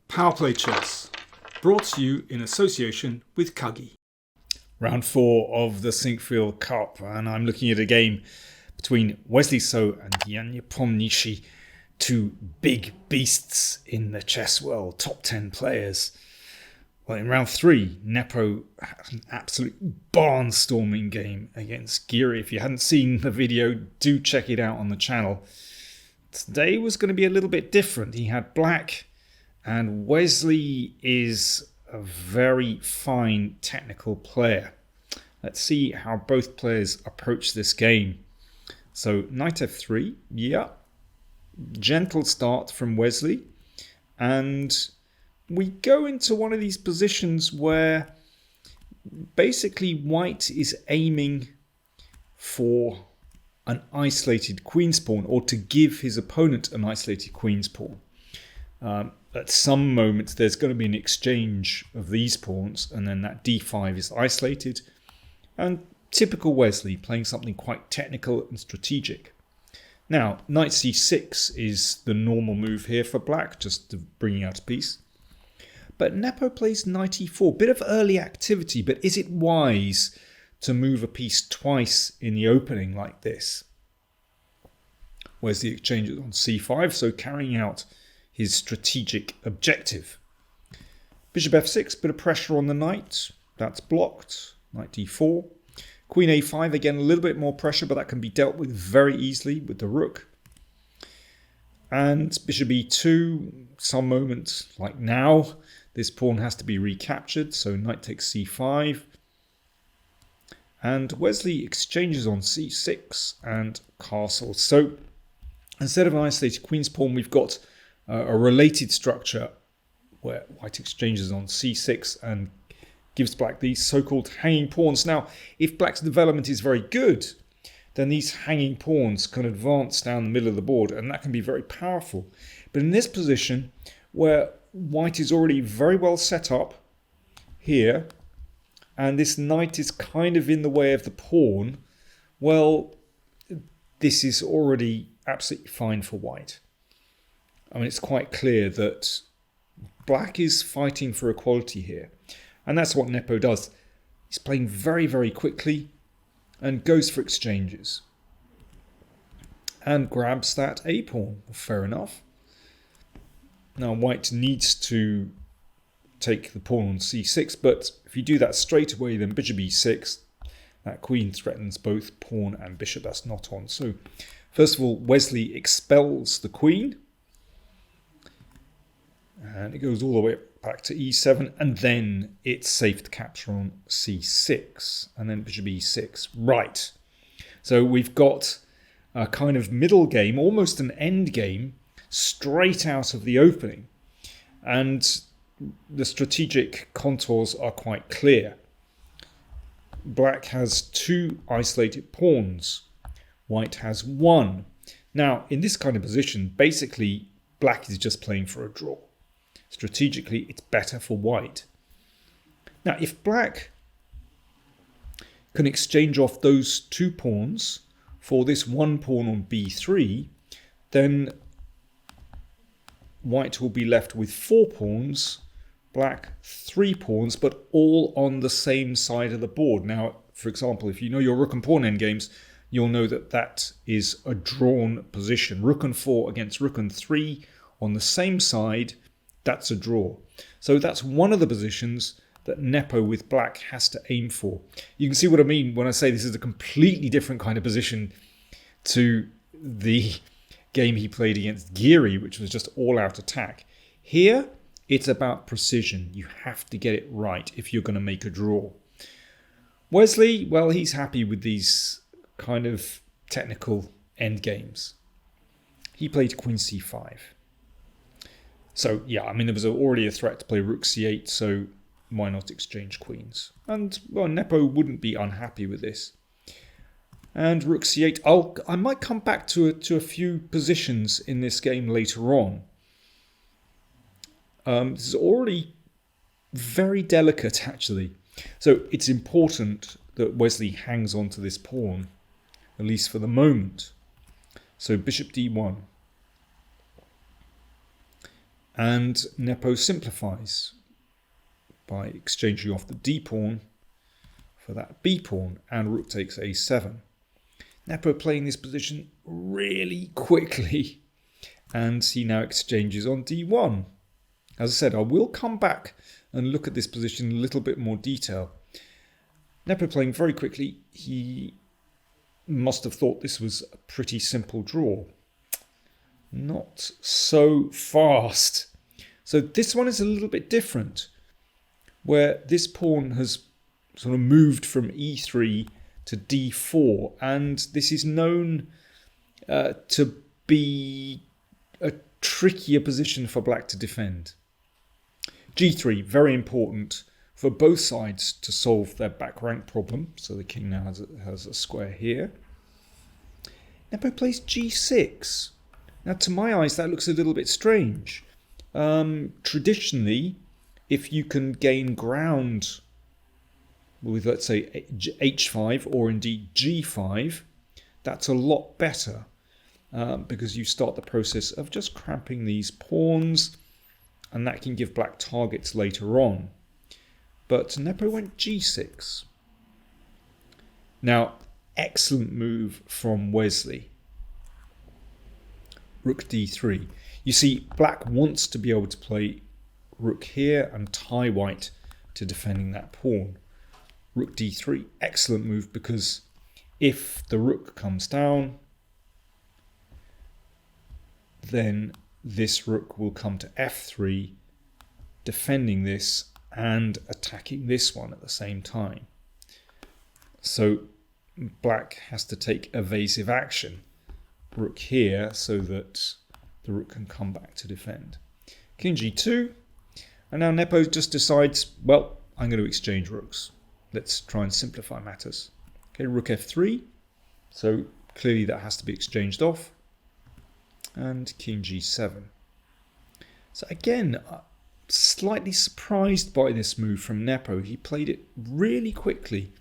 PowerPlayChess, brought to you in association with Kagi. Round 4 of the Sinquefield Cup, and I'm looking at a game between Wesley and Nepomniachtchi, two big beasts in the chess world, top 10 players. Well, in round 3, Nepo had an absolute barnstorming game against Geary. If you hadn't seen the video, do check it out on the channel. Today was going to be a little bit different. He had black, and Wesley is a very fine technical player. Let's see how both players approach this game. So knight f3, yeah. Gentle start from Wesley. And we go into one of these positions where basically white is aiming for an isolated queen's pawn, or to give his opponent an isolated queen's pawn. At some moments there's going to be an exchange of these pawns, and then that d5 is isolated. And typical Wesley, playing something quite technical and strategic. Now, knight c6 is the normal move here for black, just to bring out a piece. But Nepo plays knight e4, bit of early activity, but is it wise to move a piece twice in the opening like this? Wesley exchanges on c5, so carrying out his strategic objective. Bishop f6, bit of pressure on the knight, that's blocked. Knight d4. Queen a5, again a little bit more pressure, but that can be dealt with very easily with the rook. And bishop e2, some moments like now, this pawn has to be recaptured, so knight takes c5. And Wesley exchanges on c6 and castles. So instead of an isolated queen's pawn, we've got a related structure where white exchanges on c6 and gives black these so-called hanging pawns. Now, if black's development is very good, then these hanging pawns can advance down the middle of the board, and that can be very powerful. But in this position, where white is already very well set up here, and this knight is kind of in the way of the pawn, well, this is already absolutely fine for white. I mean, it's quite clear that black is fighting for equality here. And that's what Nepo does. He's playing very, very quickly and goes for exchanges. And grabs that a pawn. Fair enough. Now white needs to take the pawn on c6, but if you do that straight away, then bishop e6, that queen threatens both pawn and bishop. That's not on. So first of all, Wesley expels the queen. And it goes all the way back to e7, and then it's safe to capture on c6, and then bishop e6. Right. So we've got a kind of middle game, almost an end game, straight out of the opening. And the strategic contours are quite clear. Black has two isolated pawns. White has one. Now, in this kind of position, basically, black is just playing for a draw. Strategically, it's better for white. Now, if black can exchange off those two pawns for this one pawn on b3, then white will be left with 4 pawns, black 3 pawns, but all on the same side of the board. Now, for example, if you know your rook and pawn endgames, you'll know that that is a drawn position. Rook and 4 against rook and 3 on the same side. That's a draw. So that's one of the positions that Nepo with black has to aim for. You can see what I mean when I say this is a completely different kind of position to the game he played against Geary, which was just all-out attack. Here, it's about precision. You have to get it right if you're going to make a draw. Wesley, well, he's happy with these kind of technical end games. He played queen c5. So, yeah, I mean, there was already a threat to play rook c8, so why not exchange queens? And, well, Nepo wouldn't be unhappy with this. And rook c8. I might come back to a few positions in this game later on. This is already very delicate, actually. So it's important that Wesley hangs on to this pawn, at least for the moment. So bishop d1. And Nepo simplifies by exchanging off the d pawn for that b pawn, and rook takes a7. Nepo playing this position really quickly, and he now exchanges on d1. As I said, I will come back and look at this position in a little bit more detail. Nepo playing very quickly. He must have thought this was a pretty simple draw. Not so fast. So this one is a little bit different, where this pawn has sort of moved from e3 to d4, and this is known to be a trickier position for black to defend. g3, very important for both sides to solve their back rank problem. So the king now has a square here. Nepo plays g6. Now, to my eyes, that looks a little bit strange. Traditionally, if you can gain ground with, let's say, h5 or indeed g5, that's a lot better because you start the process of just cramping these pawns, and that can give black targets later on. But Nepo went g6. Now, excellent move from Wesley. Rook d3. You see, black wants to be able to play rook here and tie white to defending that pawn. Rook d3, excellent move, because if the rook comes down, then this rook will come to f3, defending this and attacking this one at the same time. So black has to take evasive action. Rook here so that the rook can come back to defend. King g2, and now Nepo just decides, well, I'm going to exchange rooks. Let's try and simplify matters. Okay, rook f3, so clearly that has to be exchanged off, and king g7. So again, slightly surprised by this move from Nepo. He played it really quickly.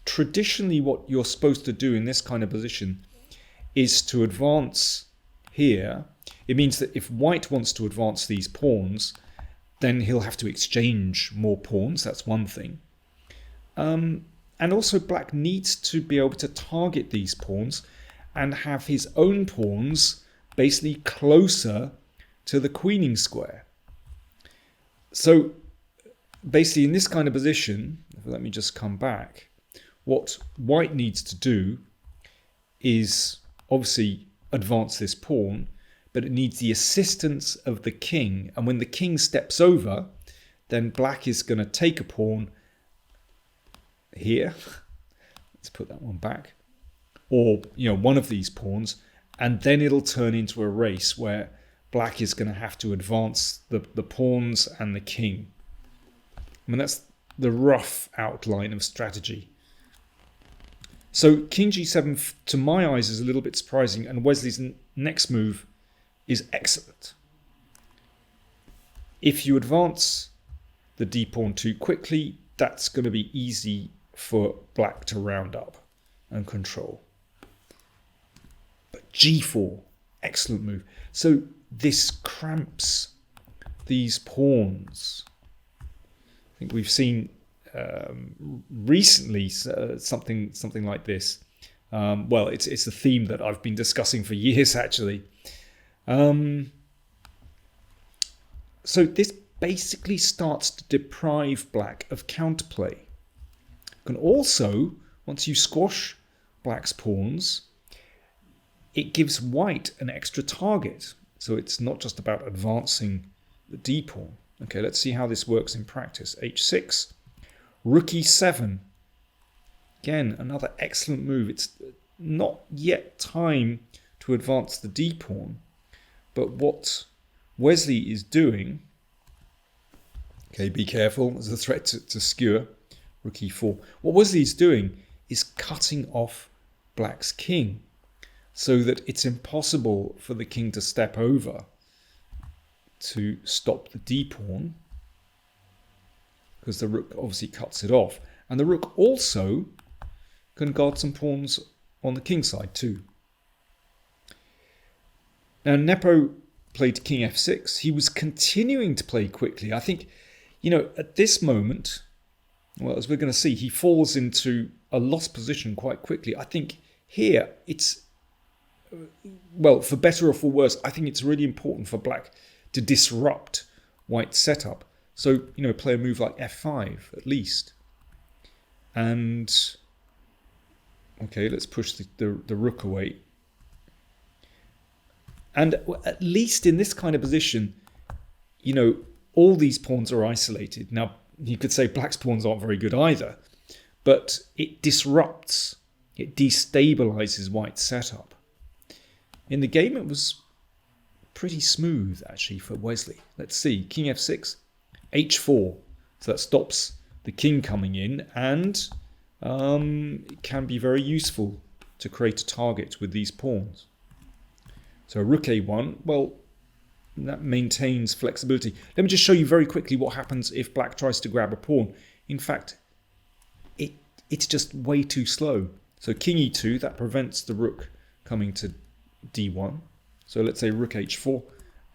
Traditionally, what you're supposed to do in this kind of position is to advance here. It means that if white wants to advance these pawns, then he'll have to exchange more pawns. That's one thing. And also black needs to be able to target these pawns and have his own pawns basically closer to the queening square. So basically in this kind of position, let me just come back, what white needs to do is obviously advance this pawn, but it needs the assistance of the king. And when the king steps over, then black is going to take a pawn here. Let's put that one back. Or, one of these pawns. And then it'll turn into a race where black is going to have to advance the pawns and the king. I mean, that's the rough outline of strategy. So king g7, to my eyes, is a little bit surprising, and Wesley's next move is excellent. If you advance the d pawn too quickly, that's going to be easy for black to round up and control. But g4, excellent move. So this cramps these pawns. I think we've seen recently something like this. Well, it's a theme that I've been discussing for years, actually. So this basically starts to deprive black of counterplay. You can also, once you squash black's pawns, it gives white an extra target. So it's not just about advancing the d pawn. Okay, let's see how this works in practice. h6. Rook e7. Again, another excellent move. It's not yet time to advance the d pawn, but what Wesley is doing, okay, be careful, there's a threat to skewer. Rook e4. What Wesley is doing is cutting off black's king so that it's impossible for the king to step over to stop the d pawn, because the rook obviously cuts it off. And the rook also can guard some pawns on the king side too. Now Nepo played king f6, he was continuing to play quickly. I think, at this moment, well, as we're going to see, he falls into a lost position quite quickly. I think here it's, well, for better or for worse, I think it's really important for black to disrupt white's setup. So, play a move like f5 at least. And, okay, let's push the rook away. And at least in this kind of position, all these pawns are isolated. Now, you could say black's pawns aren't very good either, but it disrupts, it destabilizes white's setup. In the game, it was pretty smooth, actually, for Wesley. Let's see, king f6, h4. So that stops the king coming in, and it can be very useful to create a target with these pawns. So rook a1, well, that maintains flexibility. Let me just show you very quickly what happens if black tries to grab a pawn. In fact, it's just way too slow. So king e2, that prevents the rook coming to d1. So let's say rook h4,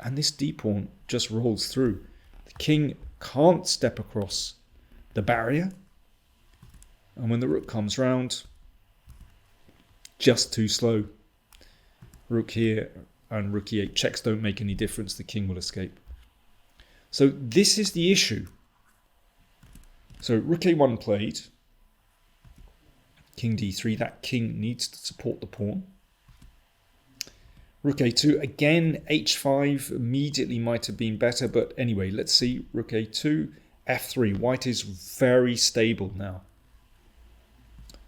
and this d pawn just rolls through. The king can't step across the barrier, and when the rook comes round, just too slow. Rook here and rook e8 checks don't make any difference. The king will escape. So this is the issue. So rook a1 played. King d3. That king needs to support the pawn. Rook a2. Again, h5 immediately might have been better. But anyway, let's see. Rook a2. f3. White is very stable now.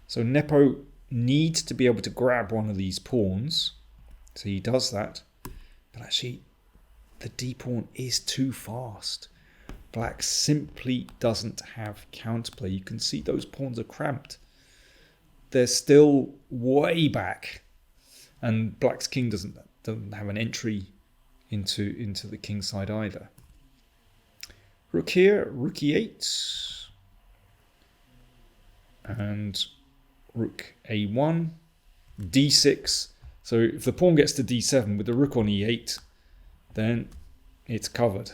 So Nepo needs to be able to grab one of these pawns. So he does that, but actually the d pawn is too fast. Black simply doesn't have counterplay. You can see those pawns are cramped. They're still way back, and black's king doesn't have an entry into the king side either. Rook here, rook e8, and rook a1, d6. So if the pawn gets to d7 with the rook on e8, then it's covered.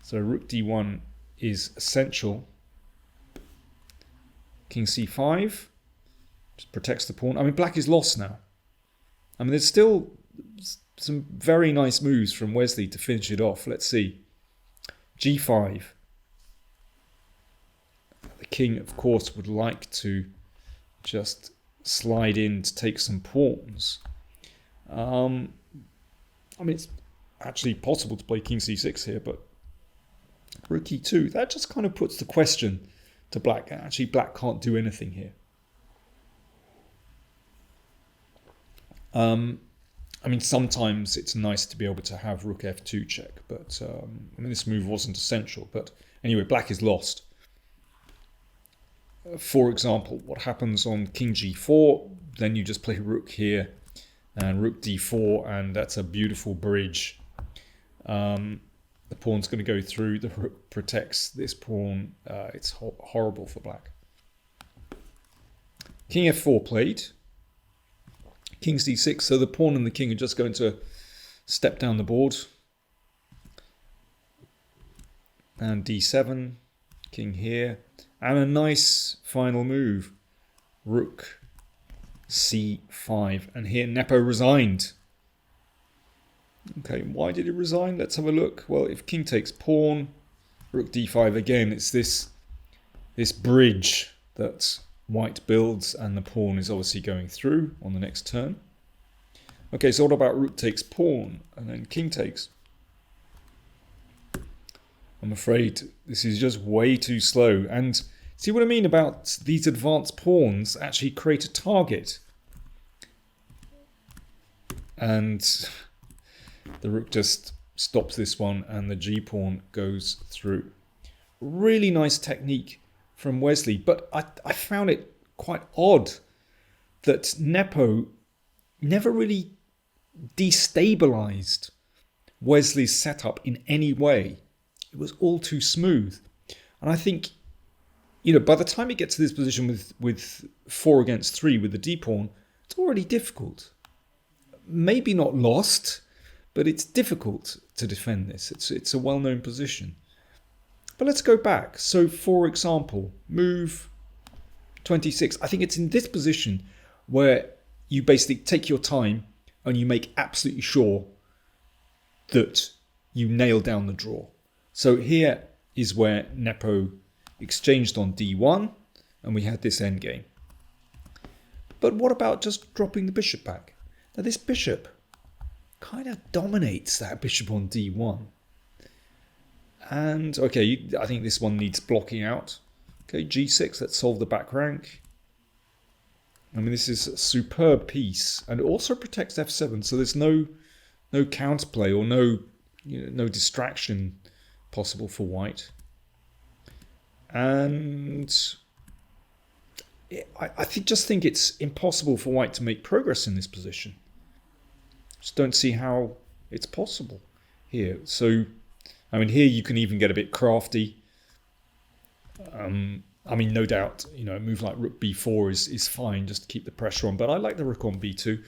So rook d1 is essential. King c5 just protects the pawn. I mean, black is lost now. I mean, there's still some very nice moves from Wesley to finish it off. Let's see. g5. The king, of course, would like to just slide in to take some pawns. I mean, it's actually possible to play king c6 here, but rook e2, that just kind of puts the question to black. Actually, black can't do anything here. I mean, sometimes it's nice to be able to have rook f2 check, but I mean, this move wasn't essential. But anyway, black is lost. For example, what happens on king g4, then you just play rook here and rook d4, and that's a beautiful bridge. The pawn's going to go through, the rook protects this pawn. It's horrible for black. King f4 played. King c6, so the pawn and the king are just going to step down the board. And d7, king here. And a nice final move, rook c5. And here Nepo resigned. Okay, why did he resign? Let's have a look. Well, if king takes pawn, rook d5 again, it's this bridge that white builds, and the pawn is obviously going through on the next turn. Okay, so what about rook takes pawn, and then king takes? I'm afraid this is just way too slow. And see what I mean about these advanced pawns actually create a target. And the rook just stops this one, and the g pawn goes through. Really nice technique from Wesley, but I found it quite odd that Nepo never really destabilized Wesley's setup in any way. It was all too smooth. And I think, by the time it gets to this position with 4 against 3 with the d pawn, it's already difficult. Maybe not lost, but it's difficult to defend this. It's a well-known position. But let's go back. So, for example, move 26. I think it's in this position where you basically take your time and you make absolutely sure that you nail down the draw. So here is where Nepo exchanged on d1 and we had this endgame. But what about just dropping the bishop back? Now this bishop kind of dominates that bishop on d1. And okay, I think this one needs blocking out. Okay, g6, let's solve the back rank. I mean, this is a superb piece, and it also protects f7, so there's no counterplay or no distraction possible for white. And I just think it's impossible for white to make progress in this position. Just don't see how it's possible here. So, I mean, here you can even get a bit crafty. I mean, no doubt, a move like rook b4 is fine, just to keep the pressure on. But I like the rook on b2.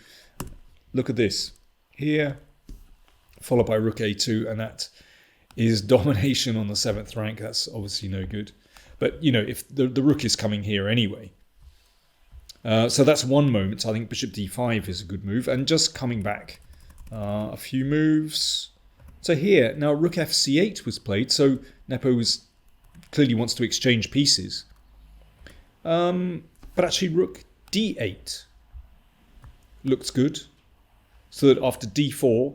Look at this. Here, followed by rook a2, and that is domination on the 7th rank. That's obviously no good. But, if the rook is coming here anyway. So that's one moment. I think bishop d5 is a good move. And just coming back a few moves. So here, now rook fc8 was played. So Nepo clearly wants to exchange pieces. But actually rook d8 looks good. So that after d4,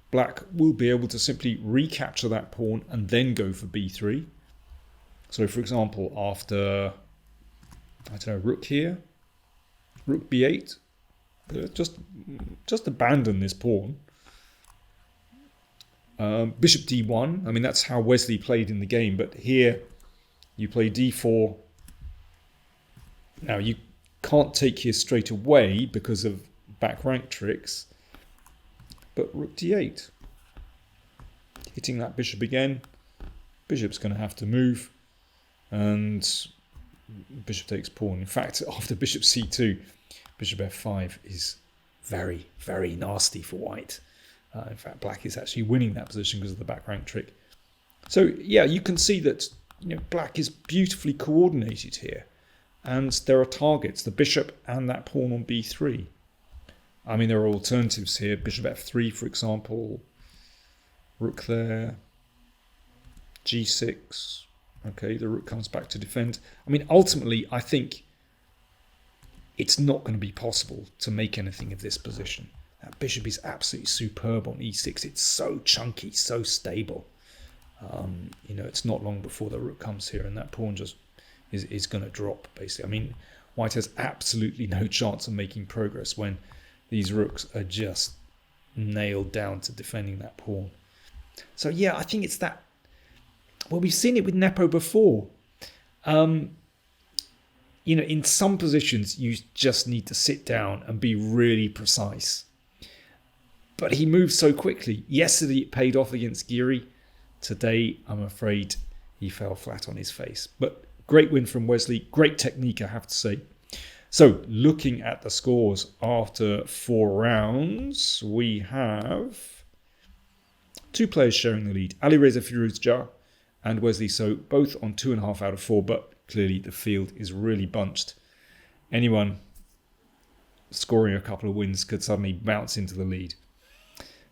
black will be able to simply recapture that pawn and then go for b3. So for example, after, I don't know, rook here, rook b8, just abandon this pawn. Bishop d1, I mean, that's how Wesley played in the game, but here you play d4. Now, you can't take here straight away because of back rank tricks, but rook d8. Hitting that bishop again. Bishop's going to have to move, and bishop takes pawn. In fact, after bishop c2, bishop f5 is very, very nasty for white. In fact, black is actually winning that position because of the back rank trick. So, yeah, you can see that black is beautifully coordinated here. And there are targets, the bishop and that pawn on b3. I mean, there are alternatives here. Bishop f3, for example. Rook there. g6. Okay, the rook comes back to defend. I mean, ultimately, I think it's not going to be possible to make anything of this position. That bishop is absolutely superb on e6. It's so chunky, so stable. It's not long before the rook comes here and that pawn just is going to drop, basically. I mean, white has absolutely no chance of making progress when these rooks are just nailed down to defending that pawn. So, yeah, I think it's that. Well, we've seen it with Nepo before. In some positions, you just need to sit down and be really precise. But he moves so quickly. Yesterday, it paid off against Giri. Today, I'm afraid he fell flat on his face. But great win from Wesley. Great technique, I have to say. So, looking at the scores after 4 rounds, we have 2 players sharing the lead. Alireza Firuzja and Wesley So, both on 2.5 out of 4, but clearly the field is really bunched. Anyone scoring a couple of wins could suddenly bounce into the lead.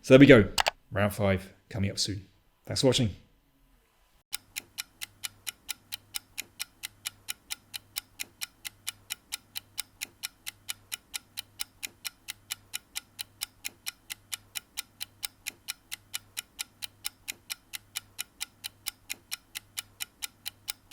So there we go. Round 5 coming up soon. Thanks for watching.